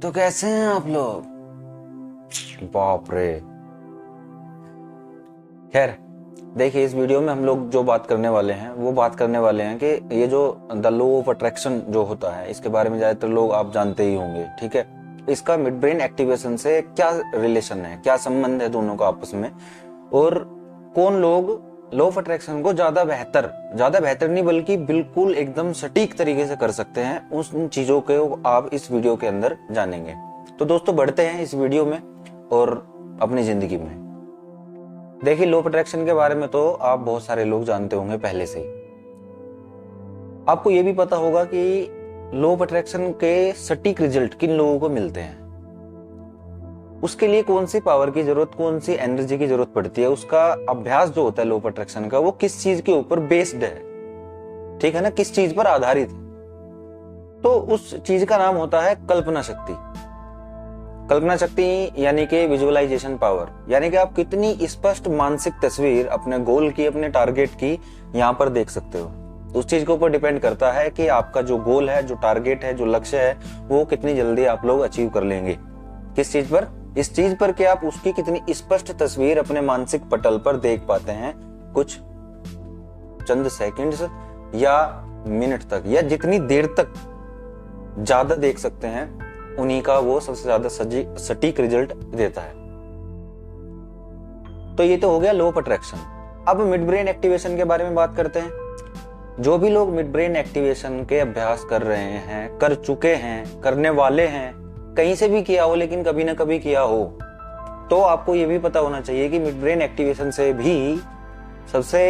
तो कैसे हैं आप लोग? बाप रे। खैर देखिए, इस वीडियो में हम लोग जो बात करने वाले हैं वो बात करने वाले हैं कि ये जो द लॉ ऑफ अट्रैक्शन जो होता है, इसके बारे में ज्यादातर लोग आप जानते ही होंगे। ठीक है, इसका मिड ब्रेन एक्टिवेशन से क्या रिलेशन है, क्या संबंध है दोनों का आपस में, और कौन लोग लॉ ऑफ अट्रैक्शन को ज्यादा बेहतर नहीं बल्कि बिल्कुल एकदम सटीक तरीके से कर सकते हैं, उन चीजों को आप इस वीडियो के अंदर जानेंगे। तो दोस्तों बढ़ते हैं इस वीडियो में और अपनी जिंदगी में। देखिए, लॉ ऑफ अट्रैक्शन के बारे में तो आप बहुत सारे लोग जानते होंगे पहले से ही। आपको यह भी पता होगा कि लॉ ऑफ अट्रैक्शन के सटीक रिजल्ट किन लोगों को मिलते हैं, उसके लिए कौन सी पावर की जरूरत, कौन सी एनर्जी की जरूरत पड़ती है, उसका अभ्यास जो होता है लॉ ऑफ अट्रैक्शन का, वो किस चीज के ऊपर बेस्ड है, ठीक है ना, किस चीज पर आधारित है। तो उस चीज का नाम होता है कल्पना शक्ति। कल्पना शक्ति यानी कि विजुअलाइजेशन पावर, यानी कि आप कितनी स्पष्ट मानसिक तस्वीर अपने गोल की, अपने टारगेट की यहां पर देख सकते हो। उस चीज के ऊपर डिपेंड करता है कि आपका जो गोल है, जो टारगेट है, जो लक्ष्य है, वो कितनी जल्दी आप लोग अचीव कर लेंगे। किस चीज पर? इस चीज पर कि आप उसकी कितनी स्पष्ट तस्वीर अपने मानसिक पटल पर देख पाते हैं, कुछ चंद सेकंड्स या मिनट तक, या जितनी देर तक ज्यादा देख सकते हैं, उन्हीं का वो सबसे ज्यादा सटीक रिजल्ट देता है। तो ये तो हो गया लॉ ऑफ अट्रैक्शन। अब मिड ब्रेन एक्टिवेशन के बारे में बात करते हैं। जो भी लोग मिड ब्रेन एक्टिवेशन के अभ्यास कर रहे हैं, कर चुके हैं, करने वाले हैं, कहीं से भी किया हो लेकिन कभी ना कभी किया हो, तो आपको ये भी पता होना चाहिए कि मिड ब्रेन एक्टिवेशन से भी सबसे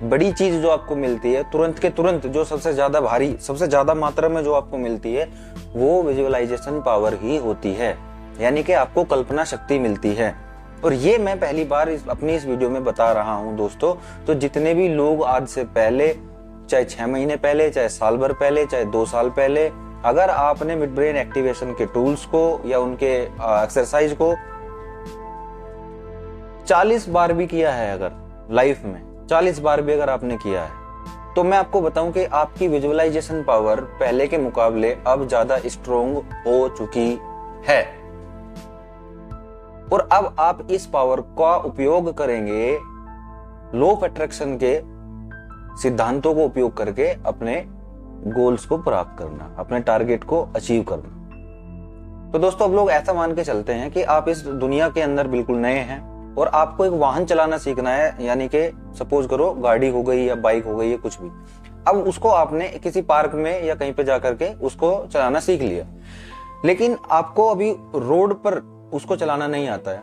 बड़ी चीज जो आपको मिलती है, तुरंत के तुरंत, जो सबसे ज्यादा भारी, सबसे ज्यादा मात्रा में जो आपको मिलती है, वो विजुअलाइजेशन पावर ही होती है, यानी कि आपको कल्पना शक्ति मिलती है। और ये मैं पहली बार अपनी इस वीडियो में बता रहा हूं दोस्तों। तो जितने भी लोग आज से पहले, चाहे 6 महीने पहले, चाहे साल भर पहले, चाहे 2 साल पहले, अगर आपने मिड ब्रेन एक्टिवेशन के टूल्स को या उनके एक्सरसाइज को 40 बार भी किया है, अगर लाइफ में 40 बार भी अगर आपने किया है, तो मैं आपको बताऊं कि आपकी विजुअलाइजेशन पावर पहले के मुकाबले अब ज्यादा स्ट्रोंग हो चुकी है। और अब आप इस पावर का उपयोग करेंगे लॉ ऑफ अट्रैक्शन के सिद्धांतों को उपयोग करके अपने गोल्स को प्राप्त करना, अपने टारगेट को अचीव करना। तो दोस्तों, अब लोग ऐसा मान के चलते हैं कि आप इस दुनिया के अंदर बिल्कुल नए हैं और आपको एक वाहन चलाना सीखना है, यानी कि सपोज करो गाड़ी हो गई या बाइक हो गई या कुछ भी। अब उसको आपने किसी पार्क में या कहीं पे जाकर के उसको चलाना सीख लिया, लेकिन आपको अभी रोड पर उसको चलाना नहीं आता है।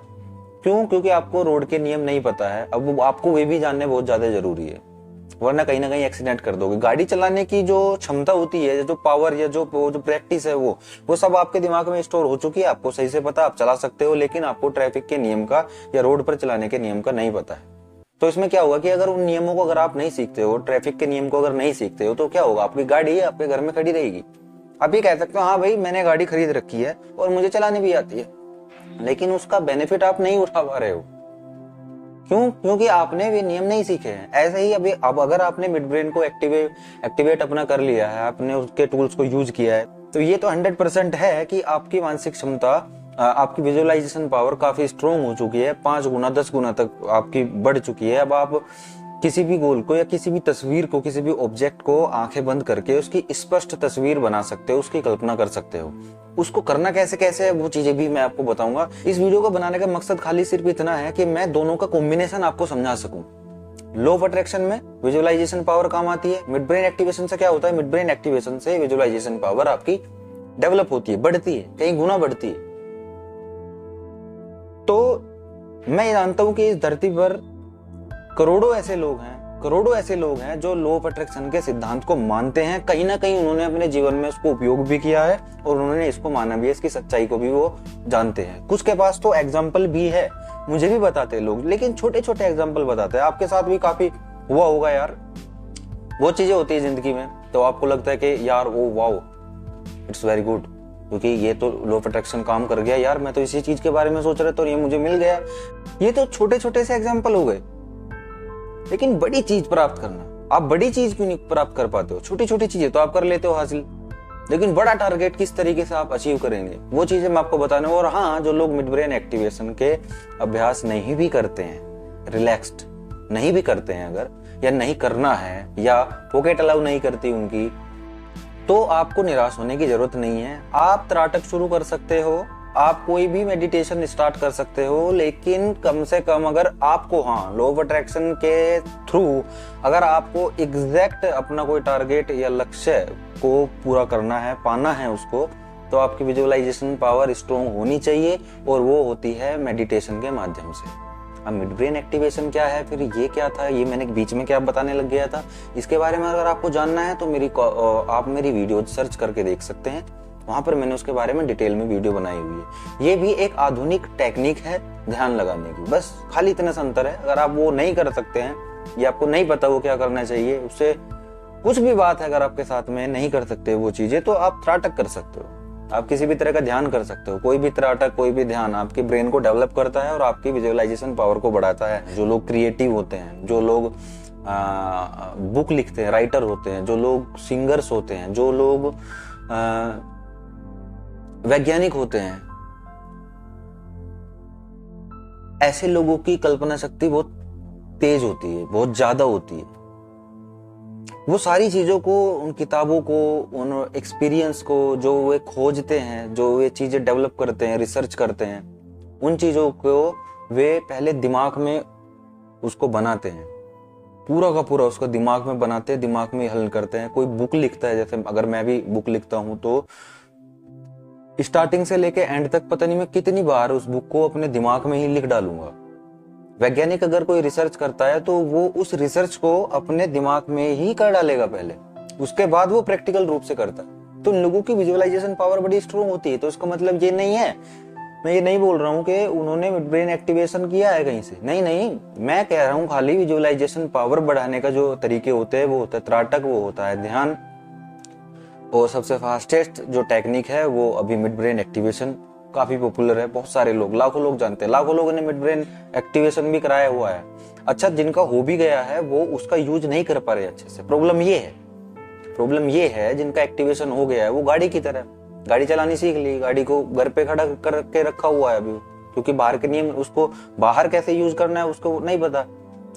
क्यों? क्योंकि आपको रोड के नियम नहीं पता है। अब आपको वे भी जानने बहुत ज्यादा जरूरी है, वरना कहीं ना कहीं एक्सीडेंट कर दोगे। गाड़ी चलाने की जो क्षमता होती है, जो पावर या जो प्रैक्टिस है, वो सब आपके दिमाग में स्टोर हो चुकी है। आपको सही से पता, आप चला सकते हो, लेकिन आपको ट्रैफिक के नियम का या रोड पर चलाने के नियम का नहीं पता है। तो इसमें क्या होगा कि अगर उन नियमों को अगर आप नहीं सीखते हो, ट्रैफिक के नियम को अगर नहीं सीखते हो, तो क्या होगा, आपकी गाड़ी आपके घर में खड़ी रहेगी। आप ये कह सकते हो, हाँ भाई मैंने गाड़ी खरीद रखी है और मुझे चलानी भी आती है, लेकिन उसका बेनिफिट आप नहीं उठा पा रहे हो। क्यों? क्योंकि आपने वे नियम नहीं सीखे हैं। ऐसे ही अब अगर आपने मिड ब्रेन को एक्टिवेट अपना कर लिया है, आपने उसके टूल्स को यूज किया है, तो ये तो 100% है कि आपकी मानसिक क्षमता, आपकी विजुअलाइजेशन पावर काफी स्ट्रोंग हो चुकी है। 5 गुना 10 गुना तक आपकी बढ़ चुकी है। अब आप किसी भी गोल को या किसी भी तस्वीर को, किसी भी ऑब्जेक्ट को आंखें बंद करके उसकी स्पष्ट तस्वीर बना सकते हो, उसकी कल्पना कर सकते हो। उसको करना कैसे कैसे है, वो चीजें भी मैं आपको बताऊंगा। इस वीडियो को बनाने का मकसद खाली सिर्फ इतना है कि मैं दोनों का कॉम्बिनेशन आपको समझा सकूं। लॉ ऑफ अट्रैक्शन में विजुअलाइजेशन पावर काम आती है, मिड ब्रेन एक्टिवेशन से क्या होता है, मिड ब्रेन एक्टिवेशन से विजुअलाइजेशन पावर आपकी डेवलप होती है, बढ़ती है, कई गुना बढ़ती है। तो मैं जानता हूं कि इस धरती पर करोड़ों ऐसे लोग हैं जो लॉ ऑफ अट्रैक्शन के सिद्धांत को मानते हैं। कहीं ना कहीं उन्होंने अपने जीवन में उसको उपयोग भी किया है और उन्होंने इसको माना भी है, इसकी सच्चाई को भी वो जानते हैं। कुछ के पास तो एग्जाम्पल भी है, मुझे भी बताते हैं लोग, लेकिन छोटे छोटे एग्जाम्पल बताते हैं। आपके साथ भी काफी हुआ होगा यार, वो चीजें होती है जिंदगी में, तो आपको लगता है कि यार वो वाओ, इट्स वेरी गुड, क्योंकि ये तो लॉ ऑफ अट्रैक्शन काम कर गया यार, मैं तो इसी चीज के बारे में सोच रहा था और ये मुझे मिल गया। ये तो छोटे छोटे से एग्जाम्पल हो गए। लेकिन बड़ी चीज प्राप्त करना, आप बड़ी चीज क्यों नहीं प्राप्त कर पाते हो? छोटी छोटी चीजें तो आप कर लेते हो हासिल। लेकिन बड़ा टारगेट किस तरीके से आप अचीव करेंगे वो चीजें मैं आपको बताने। और हाँ, जो लोग मिड ब्रेन एक्टिवेशन के अभ्यास नहीं भी करते हैं, रिलैक्स्ड नहीं भी करते हैं अगर, या नहीं करना है, या पॉकेट अलाउ नहीं करती उनकी, तो आपको निराश होने की जरूरत नहीं है। आप त्राटक शुरू कर सकते हो, आप कोई भी मेडिटेशन स्टार्ट कर सकते हो, लेकिन कम से कम अगर आपको, हाँ, लॉ ऑफ अट्रैक्शन के थ्रू अगर आपको एग्जैक्ट अपना कोई टारगेट या लक्ष्य को पूरा करना है, पाना है उसको, तो आपकी विजुअलाइजेशन पावर स्ट्रॉन्ग होनी चाहिए, और वो होती है मेडिटेशन के माध्यम से। अब मिड ब्रेन एक्टिवेशन क्या है, फिर ये क्या था, ये मैंने बीच में क्या बताने लग गया था, इसके बारे में अगर आपको जानना है तो आप मेरी वीडियो सर्च करके देख सकते हैं, वहां पर मैंने उसके बारे में डिटेल में वीडियो बनाई हुई है। ये भी एक आधुनिक टेक्निक है ध्यान लगाने की, बस खाली इतना सा अंतर है। अगर आप वो नहीं कर सकते हैं या आपको नहीं पता वो क्या करना चाहिए, उससे कुछ भी बात है अगर आपके साथ में नहीं कर सकते वो चीजें, तो आप त्राटक कर सकते हो, आप किसी भी तरह का ध्यान कर सकते हो। कोई भी त्राटक, कोई भी ध्यान आपके ब्रेन को डेवलप करता है और आपकी विजुअलाइजेशन पावर को बढ़ाता है। जो लोग क्रिएटिव होते हैं, जो लोग बुक लिखते हैं, राइटर होते हैं, जो लोग सिंगर्स होते हैं, जो लोग वैज्ञानिक होते हैं, ऐसे लोगों की कल्पना शक्ति बहुत तेज होती है, बहुत ज्यादा होती है। वो सारी चीजों को, उन किताबों को, उन एक्सपीरियंस को जो वे खोजते हैं, जो वे चीजें डेवलप करते हैं, रिसर्च करते हैं, उन चीजों को वे पहले दिमाग में उसको बनाते हैं, पूरा का पूरा उसको दिमाग में बनाते हैं, दिमाग में हल करते हैं। कोई बुक लिखता है, जैसे अगर मैं भी बुक लिखता हूं तो स्टार्टिंग से लेके एंड तक पता नहीं मैं कितनी बार उस बुक को अपने दिमाग में ही लिख डालूंगा। वैज्ञानिक अगर कोई रिसर्च करता है तो वो उस रिसर्च को अपने दिमाग में ही कर डालेगा पहले, उसके बाद वो प्रैक्टिकल रूप से करता है। तो उन लोगों की विजुअलाइजेशन पावर बड़ी स्ट्रॉन्ग होती है। तो इसका मतलब ये नहीं है, मैं ये नहीं बोल रहा हूँ कि उन्होंने ब्रेन एक्टिवेशन किया है कहीं से, नहीं नहीं, मैं कह रहा हूँ खाली विजुअलाइजेशन पावर बढ़ाने का जो तरीके होते हैं, वो होता है त्राटक, वो होता है ध्यान, और सबसे फास्टेस्ट जो टेक्निक है वो अभी मिड ब्रेन एक्टिवेशन काफी पॉपुलर है। बहुत सारे लोग, लाखों लोग जानते हैं, लाखों लोगों ने मिड ब्रेन एक्टिवेशन भी कराया हुआ है। अच्छा, जिनका हो भी गया है वो उसका यूज नहीं कर पा रहे अच्छे से। प्रॉब्लम ये है जिनका एक्टिवेशन हो गया है, वो गाड़ी की तरह गाड़ी चलानी सीख ली, गाड़ी को घर पे खड़ा करके रखा हुआ है अभी, क्योंकि बाहर के नियम, उसको बाहर कैसे यूज करना है उसको नहीं पता।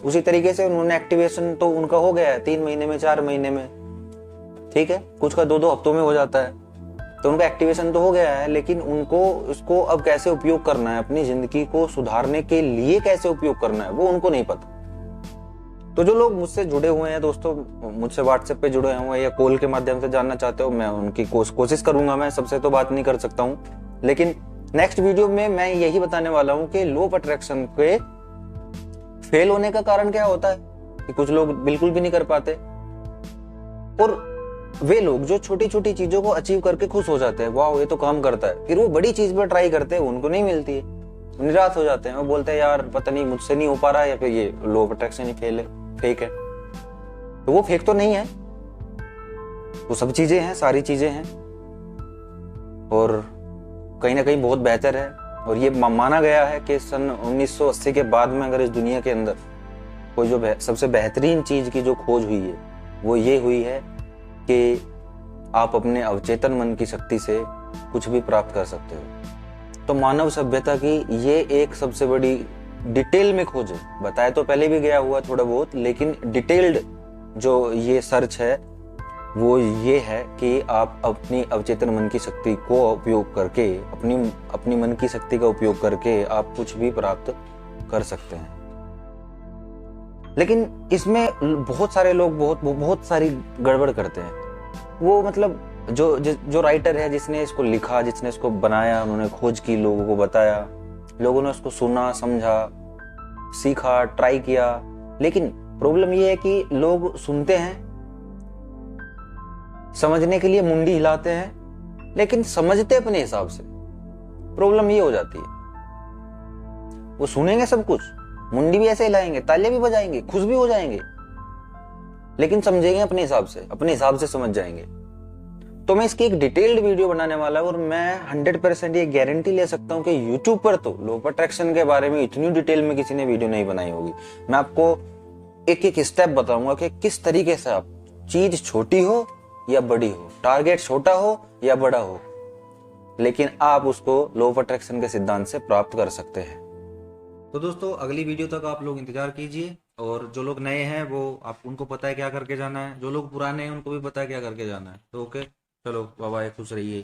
उसी तरीके से उन्होंने एक्टिवेशन तो उनका हो गया है 3 महीने में, 4 महीने में, ठीक है, कुछ का 2-2 हफ्तों में हो जाता है, तो उनका एक्टिवेशन तो हो गया है, लेकिन उनको इसको अब कैसे उपयोग करना है, अपनी जिंदगी को सुधारने के लिए कैसे उपयोग करना है, वो उनको नहीं पता। तो जो लोग मुझसे जुड़े हुए हैं दोस्तों, मुझसे व्हाट्सएप पे जुड़े हुए हैं या कॉल के माध्यम से जानना चाहते हो, मैं उनकी कोशिश करूंगा, मैं सबसे तो बात नहीं कर सकता हूं, लेकिन नेक्स्ट वीडियो में मैं यही बताने वाला हूं कि लॉ ऑफ अट्रैक्शन के फेल होने का कारण क्या होता है, कि कुछ लोग बिल्कुल भी नहीं कर पाते, और वे लोग जो छोटी छोटी चीजों को अचीव करके खुश हो जाते हैं, वाह ये तो काम करता है, फिर वो बड़ी चीज पर ट्राई करते हैं, उनको नहीं मिलती है, निराश हो जाते हैं, वो बोलते हैं यार पता नहीं मुझसे नहीं हो पा रहा है, या फिर ये law of attraction he fake है। तो वो फेक तो नहीं है, वो सब चीजें हैं, सारी चीजें हैं, और कहीं ना कहीं बहुत बेहतर है। और ये माना गया है कि सन 1980 के बाद में अगर इस दुनिया के अंदर कोई जो सबसे बेहतरीन चीज की जो खोज हुई है, वो ये हुई है कि आप अपने अवचेतन मन की शक्ति से कुछ भी प्राप्त कर सकते हो। तो मानव सभ्यता की ये एक सबसे बड़ी डिटेल में खोज है। बताया तो पहले भी गया हुआ थोड़ा बहुत, लेकिन डिटेल्ड जो ये सर्च है वो ये है कि आप अपनी अवचेतन मन की शक्ति को उपयोग करके, अपनी मन की शक्ति का उपयोग करके आप कुछ भी प्राप्त कर सकते हैं। लेकिन इसमें बहुत सारे लोग बहुत सारी गड़बड़ करते हैं। वो मतलब जो राइटर है, जिसने इसको लिखा, जिसने इसको बनाया, उन्होंने खोज की, लोगों को बताया, लोगों ने उसको सुना, समझा, सीखा, ट्राई किया, लेकिन प्रॉब्लम ये है कि लोग सुनते हैं, समझने के लिए मुंडी हिलाते हैं, लेकिन समझते अपने हिसाब से। प्रॉब्लम ये हो जाती है, वो सुनेंगे सब कुछ, मुंडी भी ऐसे हिलाएंगे, तालियां भी बजाएंगे, खुश भी हो जाएंगे, लेकिन समझेंगे अपने हिसाब से समझ जाएंगे। तो मैं इसकी एक डिटेल्ड वीडियो बनाने वाला हूं, और मैं 100% ये गारंटी ले सकता हूं कि YouTube पर तो लॉ ऑफ अट्रैक्शन के बारे में इतनी डिटेल में किसी ने वीडियो नहीं बनाई होगी। मैं आपको एक एक स्टेप बताऊंगा कि किस तरीके से आप, चीज छोटी हो या बड़ी हो, टारगेट छोटा हो या बड़ा हो, लेकिन आप उसको लॉ ऑफ अट्रैक्शन के सिद्धांत से प्राप्त कर सकते हैं। तो दोस्तों अगली वीडियो तक आप लोग इंतजार कीजिए, और जो लोग नए हैं वो आप उनको पता है क्या करके जाना है, जो लोग पुराने हैं उनको भी पता है क्या करके जाना है। तो ओके, चलो बाय बाय, खुश रहिए।